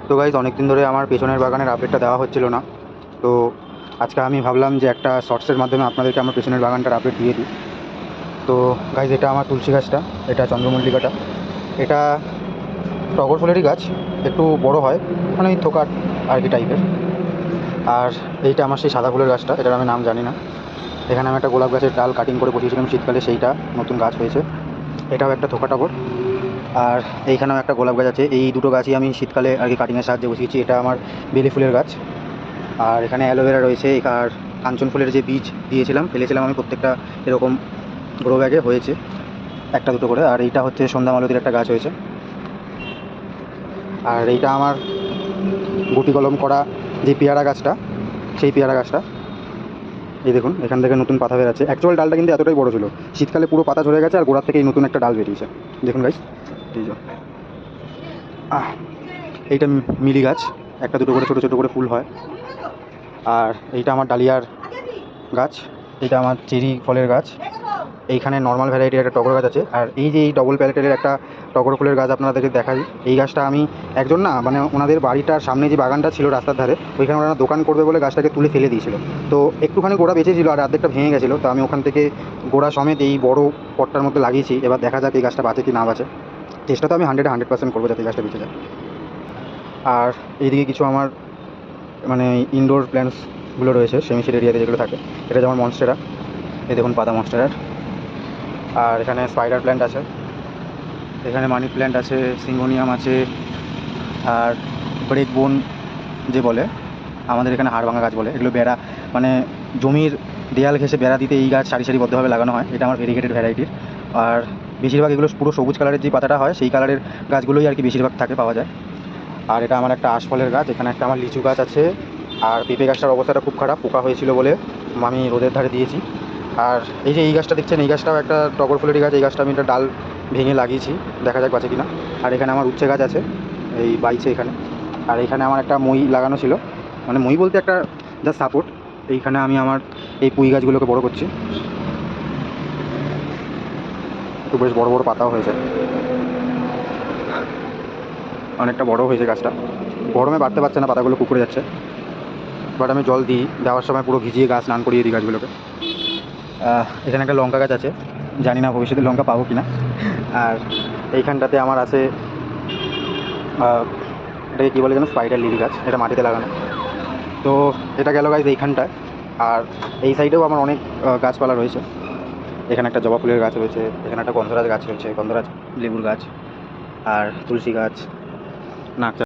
তো গাইজ অনেকদিন ধরে আমার পেছনের বাগানের আপডেটটা দেওয়া হচ্ছিল না। তো আজকে আমি ভাবলাম যে একটা শর্টসের মাধ্যমে আপনাদেরকে আমার পেছনের বাগানটার আপডেট দিয়ে দিই। তো গাইজ এটা আমার তুলসী গাছটা, এটা চন্দ্রমল্লিকাটা, এটা টগর ফুলেরই গাছ, একটু বড় হয়, মানে ওই থোকা আর কি টাইপের। আর এইটা আমার সেই সাদা ফুলের গাছটা, এটার আমি নাম জানি না। এখানে আমি একটা গোলাপ গাছের ডাল কাটিং করে বসিয়েছিলাম শীতকালে, সেইটা নতুন গাছ হয়েছে। এটাও একটা থোকা টগর। আর এইখানেও একটা গোলাপ গাছ আছে। এই দুটো গাছই আমি শীতকালে আর কি কাটিংয়ের সাহায্যে বসিয়েছি। এটা আমার বেলি ফুলের গাছ। আর এখানে অ্যালোভেরা রয়েছে। আর কাঞ্চন ফুলের যে বীজ দিয়েছিলাম, ফেলেছিলাম আমি, প্রত্যেকটা এরকম গ্রো ব্যাগে হয়েছে একটা দুটো করে। আর এইটা হচ্ছে সন্ধ্যা মালতীর একটা গাছ হয়েছে। আর এইটা আমার গুটি কলম করা যে পেয়ারা গাছটা, সেই পেয়ারা গাছটা, এই দেখুন এখান থেকে নতুন পাতা বেরাচ্ছে। অ্যাকচুয়াল ডালটা কিন্তু এতটাই বড় ছিল, শীতকালে পুরো পাতা ঝরে গেছে আর গোড়ার থেকে এই নতুন একটা ডাল বেরিয়েছে। দেখুন গাইস, এই যে এইটা মিলি গাছ, একটা দুটো করে ছোটো ছোটো করে ফুল হয়। আর এইটা আমার ডালিয়ার গাছ, এইটা আমার চেরি ফলের গাছ। এইখানে নর্মাল ভ্যারাইটির একটা টগর গাছ আছে। আর এই যে এই ডবল প্যালেটের একটা টগর ফুলের গাছ আপনাদেরকে দেখাই। এই গাছটা আমি একজন না, মানে ওনাদের বাড়িটার সামনে যে বাগানটা ছিল রাস্তার ধারে, ওইখানে ওনারা দোকান করবে বলে গাছটাকে তুলে ফেলে দিয়েছিল। তো একটুখানি গোড়া বেঁচেছিল আর অর্ধেকটা ভেঙে গেছিলো। তো আমি ওখান থেকে গোড়া সমেত এই বড় পটটার মধ্যে লাগিয়েছি। এবার দেখা যাক এই গাছটা বাঁচে কি না বাঁচে। চেষ্টা তো আমি 100% করবো যাতে এই গাছটা বেঁচে যায়। আর এইদিকে কিছু আমার মানে ইনডোর প্ল্যান্টসগুলো রয়েছে সেমিশেড এরিয়াতে যেগুলো থাকে। এটা যেমন মনস্টেরা, এই দেখুন পাতা মনস্টেরার। আর এখানে স্পাইডার প্ল্যান্ট আছে, এখানে মানি প্ল্যান্ট আছে, সিঙ্গোনিয়াম আছে। আর ব্রেক বোন যে বলে, আমাদের এখানে হাড় ভাঙা গাছ বলে, এগুলো বেড়া মানে জমির দেয়াল ঘেঁষে বেড়া দিতে এই গাছ সারি সারিবদ্ধভাবে লাগানো হয়। এটা আমার ভেরিগেটেড ভ্যারাইটির। আর বেশিরভাগ এগুলো পুরো সবুজ কালারের যে পাতাটা হয় সেই কালারের গাছগুলোই আর কি বেশিরভাগ থাকে, পাওয়া যায়। আর এটা আমার একটা আশফলের গাছ। এখানে একটা আমার লিচু গাছ আছে। আর পেঁপে গাছটার অবস্থাটা খুব খারাপ, পোকা হয়েছিল বলে আমি রোদের ধারে দিয়েছি। আর এই যে এই গাছটা দেখছেন, এই গাছটাও একটা টগর ফুলেরই গাছ। এই গাছটা আমি একটা ডাল ভেঙে লাগিয়েছি, দেখা যাক বাঁচে কিনা। আর এখানে আমার উচ্ছে গাছ আছে, এই বাইছে এখানে। আর এখানে আমার একটা মই লাগানো ছিল, মানে মই বলতে একটা যা সাপোর্ট। এইখানে আমি আমার এই পুঁই গাছগুলোকে বড় করছি। একটু বেশ বড় বড় পাতাও হয়েছে, অনেকটা বড় হয়েছে গাছটা। গরমে বাড়তে পারছে না, পাতাগুলো কুকড়ে যাচ্ছে। বাট আমি জল দিই, দেওয়ার সময় পুরো ভিজিয়ে গাছ স্নান করিয়ে দিই গাছগুলোকে। এখানে একটা লঙ্কা গাছ আছে, জানি না ভবিষ্যতে লঙ্কা পাবো কিনা। আর এইখানটাতে আমার আছে এটাকে কী বলে যেন, স্পাইডার লিলি গাছ, এটা মাটিতে লাগানো। তো এটা গেল গাছ এইখানটায়। আর এই সাইডেও আমার অনেক গাছপালা রয়েছে। এখানে একটা জবা ফুলের গাছ রয়েছে, এখানে একটা গন্ধরাজ গাছ রয়েছে, গন্ধরাজ লেবুর গাছ, আর তুলসী গাছ, নাক